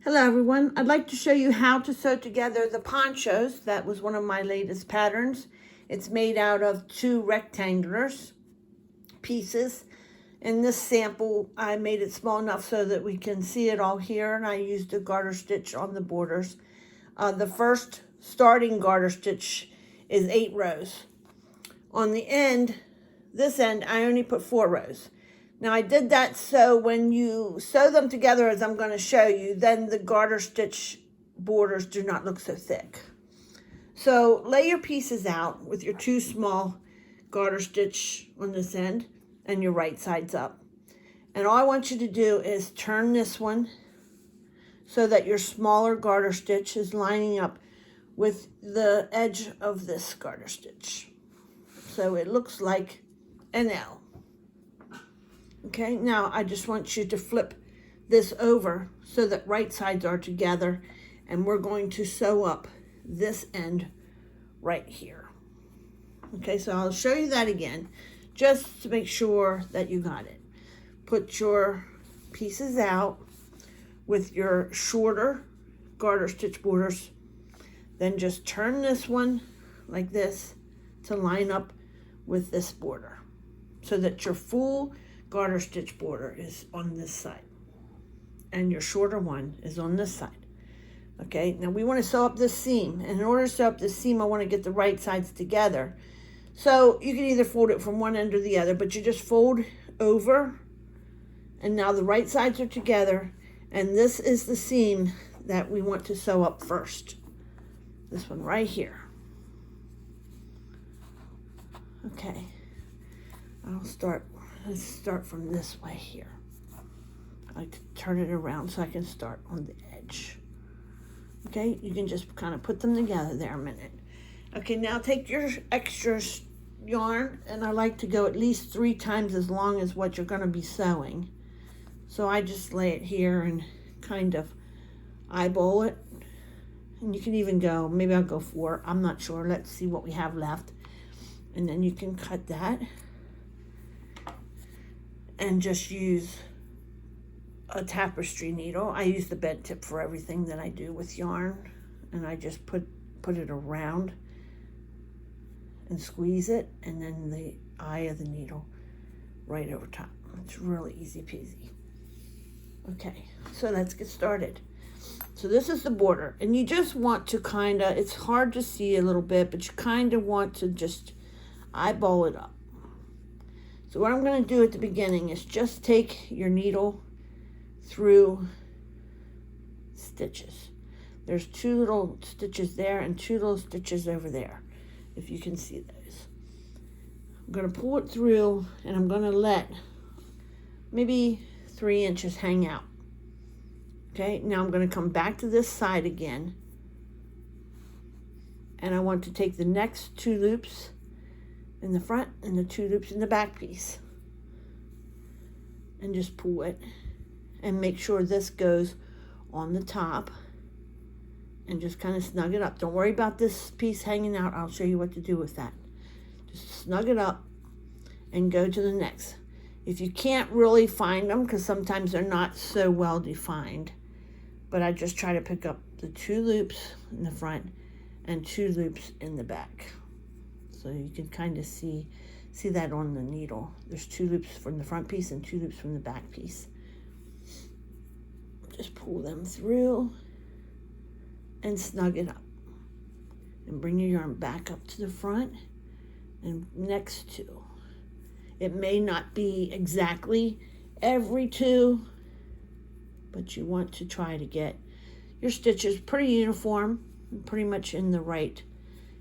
Hello everyone, I'd like to show you how to sew together the ponchos. That was one of my latest patterns. It's made out of two rectangular pieces. In this sample, I made it small enough so that we can see it all here, and I used a garter stitch on the borders. The first starting garter stitch is 8 rows. On the end, this end, I only put 4 rows. Now I did that so when you sew them together, as I'm going to show you, then the garter stitch borders do not look so thick. So lay your pieces out with your 2 small garter stitch on this end and your right sides up. And all I want you to do is turn this one so that your smaller garter stitch is lining up with the edge of this garter stitch. So it looks like an L. Okay, now I just want you to flip this over so that right sides are together, and we're going to sew up this end right here. Okay, so I'll show you that again just to make sure that you got it. Put your pieces out with your shorter garter stitch borders, then just turn this one like this to line up with this border so that your full garter stitch border is on this side and your shorter one is on this side. Okay, now we want to sew up this seam, and in order to sew up this seam, I want to get the right sides together. So you can either fold it from one end or the other, but you just fold over, and now the right sides are together, and this is the seam that we want to sew up first. This one right here. Okay, let's start from this way here. I like to turn it around so I can start on the edge. Okay, you can just kind of put them together there a minute. Okay, now take your extra yarn, and I like to go at least 3 times as long as what you're going to be sewing. So I just lay it here and kind of eyeball it. And you can even go, maybe I'll go 4, I'm not sure. Let's see what we have left. And then you can cut that and just use a tapestry needle. I use the bed tip for everything that I do with yarn, and I just put it around and squeeze it, and then the eye of the needle right over top. It's really easy peasy. Okay, so let's get started. So this is the border, and you just want to kind of, it's hard to see a little bit, but you kind of want to just eyeball it up. So what I'm going to do at the beginning is just take your needle through stitches. There's 2 little stitches there and 2 little stitches over there, if you can see those. I'm going to pull it through, and I'm going to let maybe 3 inches hang out. Okay, now I'm going to come back to this side again, and I want to take the next 2 loops in the front and the 2 loops in the back piece, and just pull it and make sure this goes on the top, and just kind of snug it up. Don't worry about this piece hanging out. I'll show you what to do with that. Just snug it up and go to the next. If you can't really find them, because sometimes they're not so well defined, but I just try to pick up the 2 loops in the front and 2 loops in the back. So you can kind of see that on the needle. There's 2 loops from the front piece and 2 loops from the back piece. Just pull them through and snug it up. And bring your yarn back up to the front and next 2. It may not be exactly every 2, but you want to try to get your stitches pretty uniform and pretty much in the right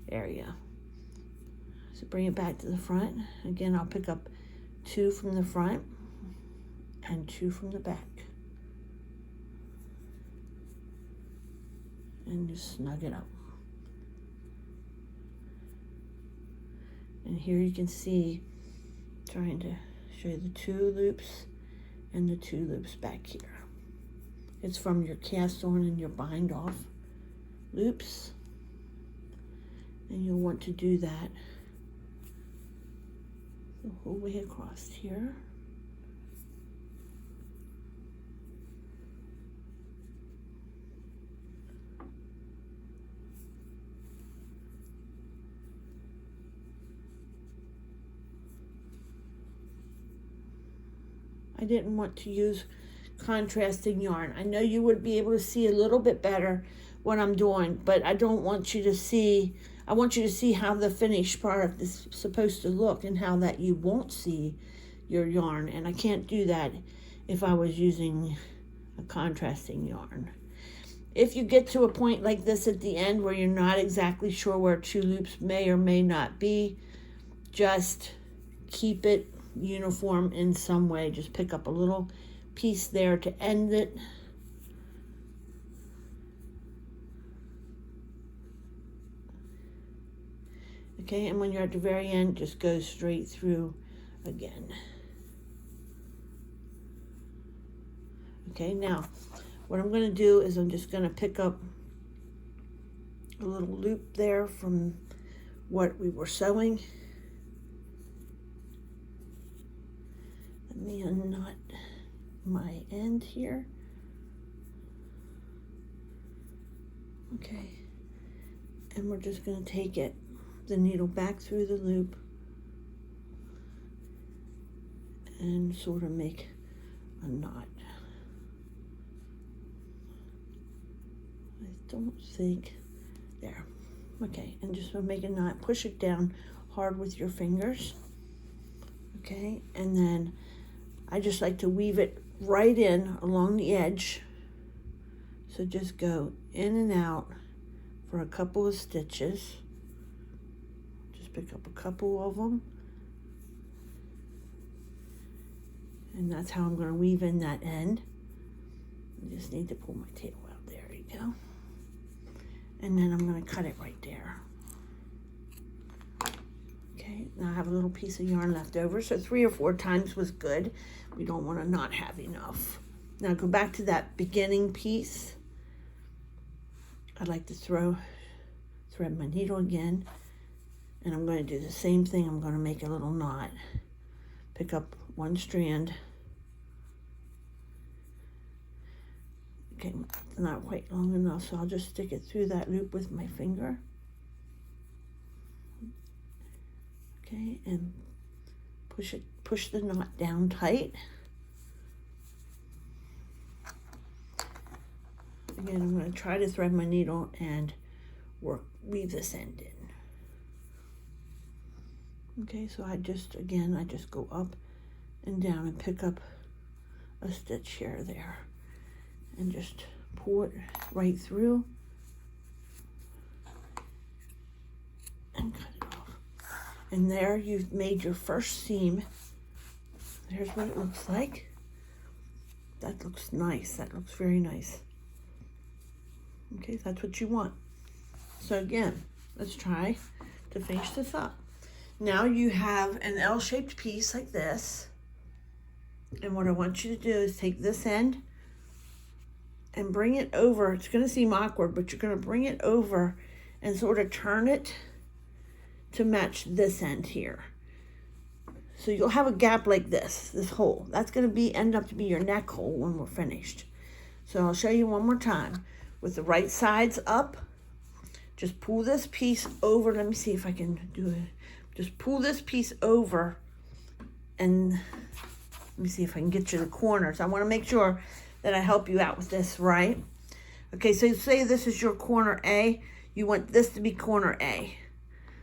area. So bring it back to the front. Again, I'll pick up 2 from the front and 2 from the back. And just snug it up. And here you can see, trying to show you the 2 loops and the 2 loops back here. It's from your cast on and your bind off loops. And you'll want to do that the whole way across here. I didn't want to use contrasting yarn. I know you would be able to see a little bit better what I'm doing, but I don't want you to see, I want you to see how the finished product is supposed to look and how that you won't see your yarn. And I can't do that if I was using a contrasting yarn. If you get to a point like this at the end where you're not exactly sure where 2 loops may or may not be, just keep it uniform in some way. Just pick up a little piece there to end it. Okay, and when you're at the very end, just go straight through again. Okay, now what I'm going to do is I'm just going to pick up a little loop there from what we were sewing. Let me unknot my end here. Okay, and we're just going to take it, the needle back through the loop and sort of make a knot. I don't think, there. Okay, and just make a knot, push it down hard with your fingers. Okay, and then I just like to weave it right in along the edge. So just go in and out for a couple of stitches. Just pick up a couple of them. And that's how I'm going to weave in that end. I just need to pull my tail out. There you go. And then I'm going to cut it right there. Okay, now I have a little piece of yarn left over, so 3 or 4 times was good. We don't want to not have enough. Now go back to that beginning piece. I'd like to thread my needle again, and I'm going to do the same thing. I'm going to make a little knot. Pick up 1 strand. Okay, it's not quite long enough, so I'll just stick it through that loop with my finger. Okay, and push the knot down tight. Again, I'm going to try to thread my needle and weave this end in. Okay, so I just go up and down and pick up a stitch here or there and just pull it right through and cut it off. And there you've made your first seam. Here's what it looks like. That looks nice. That looks very nice. Okay, that's what you want. So again, let's try to finish this up. Now you have an L-shaped piece like this. And what I want you to do is take this end and bring it over. It's going to seem awkward, but you're going to bring it over and sort of turn it to match this end here. So you'll have a gap like this hole. That's going to end up to be your neck hole when we're finished. So I'll show you one more time. With the right sides up, just pull this piece over. Let me see if I can do it. Just pull this piece over, and let me see if I can get you the corners. I want to make sure that I help you out with this, right? Okay, so say this is your corner A. You want this to be corner A.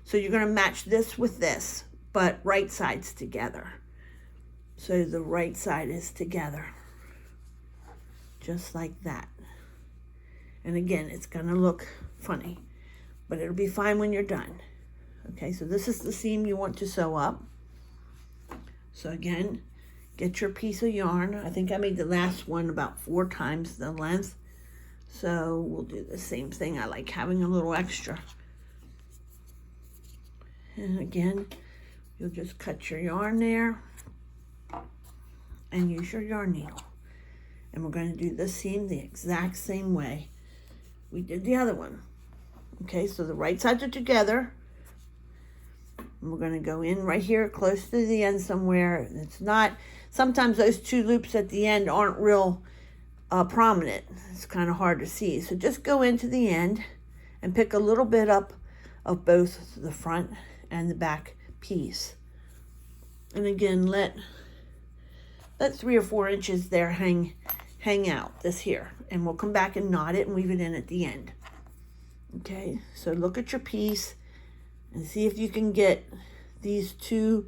So you're going to match this with this, but right sides together. So the right side is together, just like that. And again, it's going to look funny, but it'll be fine when you're done. Okay, so this is the seam you want to sew up. So again, get your piece of yarn. I think I made the last one about 4 times the length. So we'll do the same thing. I like having a little extra. And again, you'll just cut your yarn there and use your yarn needle. And we're going to do this seam the exact same way we did the other one. Okay, so the right sides are together. And we're going to go in right here close to the end somewhere. It's not, sometimes those 2 loops at the end aren't real prominent. It's kind of hard to see. So just go into the end and pick a little bit up of both the front and the back piece. And again, let let 3 or 4 inches there hang out, this here. And we'll come back and knot it and weave it in at the end. Okay, so look at your piece and see if you can get these twos,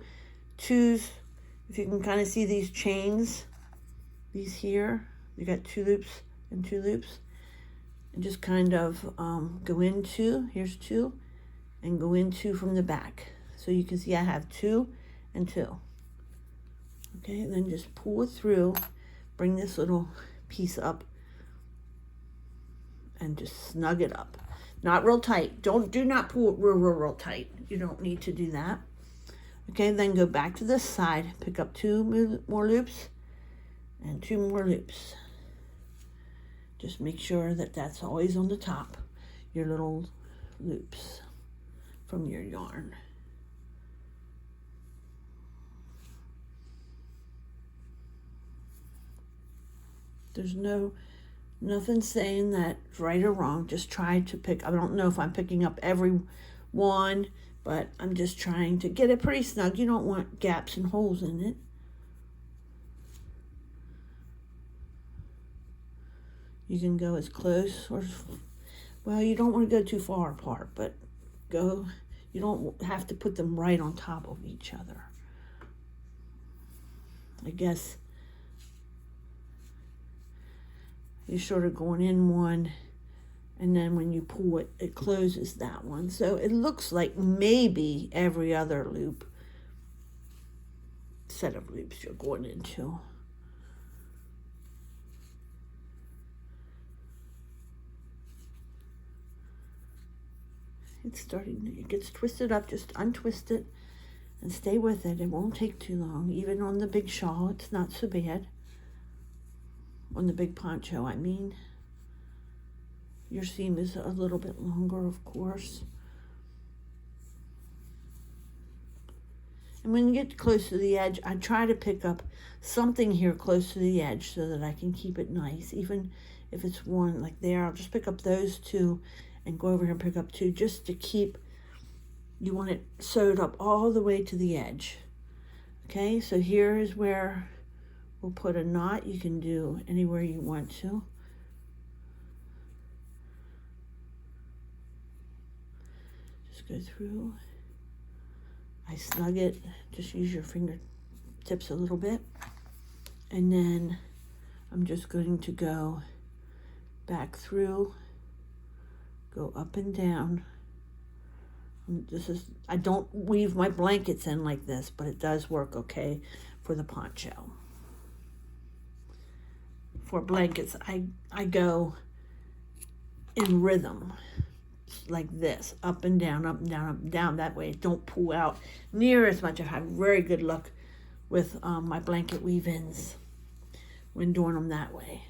if you can kind of see these chains, these here. You got 2 loops and 2 loops. And just kind of go into, here's 2, and go into from the back. So you can see I have 2 and 2. Okay, and then just pull it through, bring this little piece up, and just snug it up. Not real tight. Do not pull it real tight. You don't need to do that. Okay, then go back to this side, pick up 2 more loops, and 2 more loops. Just make sure that that's always on the top, your little loops from your yarn. There's nothing saying that right or wrong. Just try to pick. I don't know if I'm picking up every one, but I'm just trying to get it pretty snug. You don't want gaps and holes in it. You can go as close or, well, you don't want to go too far apart, but you don't have to put them right on top of each other. I guess you're sort of going in one, and then when you pull it, it closes that one. So it looks like maybe every other set of loops you're going into. It's starting, it gets twisted up, just untwist it and stay with it. It won't take too long. Even on the big shawl, it's not so bad. On the big poncho, I mean. Your seam is a little bit longer, of course. And when you get close to the edge, I try to pick up something here close to the edge so that I can keep it nice. Even if it's one like there, I'll just pick up those 2 and go over here and pick up 2 just to keep, you want it sewed up all the way to the edge. Okay, so here is where we'll put a knot. You can do anywhere you want to. Just go through. I snug it, just use your fingertips a little bit. And then I'm just going to go back through, go up and down. I don't weave my blankets in like this, but it does work okay for the poncho. For blankets, I go in rhythm, like this, up and down, up and down, up and down. That way it don't pull out near as much. I have very good luck with my blanket weave-ins when doing them that way.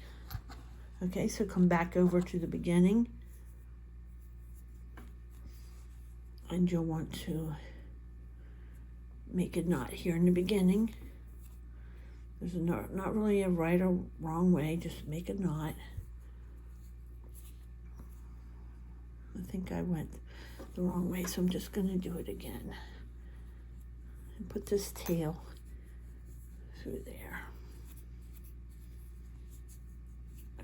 Okay, so come back over to the beginning. And you'll want to make a knot here in the beginning. There's not really a right or wrong way, just make a knot. I think I went the wrong way, so I'm just going to do it again. And put this tail through there.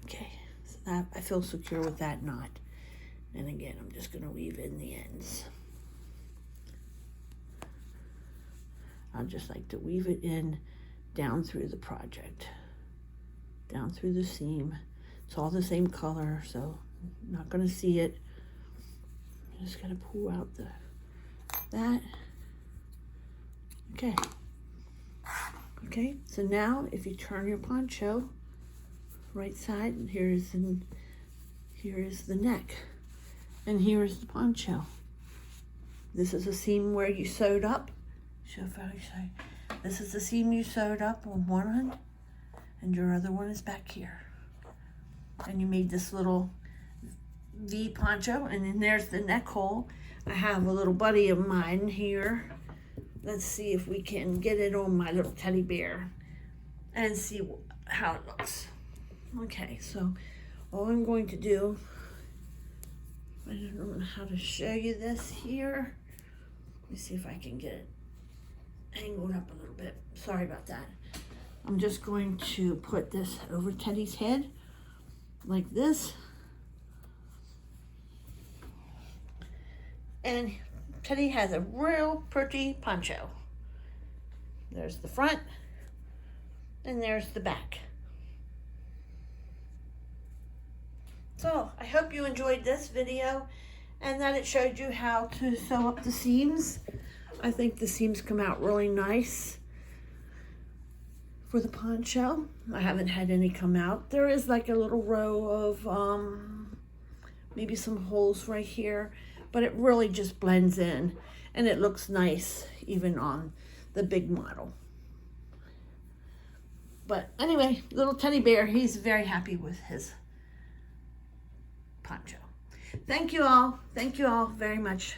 Okay, so that I feel secure with that knot. And again, I'm just going to weave in the ends. I just like to weave it in down through the project, down through the seam. It's all the same color, so I'm not going to see it. I'm just going to pull out that. Okay. Okay, so now if you turn your poncho right side, and here is the neck, and here is the poncho. This is a seam where you sewed up. This is the seam you sewed up on one end, and your other one is back here. And you made this little V poncho, and then there's the neck hole. I have a little buddy of mine here. Let's see if we can get it on my little teddy bear and see how it looks. Okay, so all I'm going to do, I don't know how to show you this here. Let me see if I can get it angled up a little bit. Sorry about that. I'm just going to put this over Teddy's head like this. And Teddy has a real pretty poncho. There's the front and there's the back. So I hope you enjoyed this video and that it showed you how to sew up the seams. I think the seams come out really nice for the poncho. I haven't had any come out. There is like a little row of maybe some holes right here, but it really just blends in and it looks nice even on the big model. But anyway, little teddy bear, he's very happy with his poncho. Thank you all very much.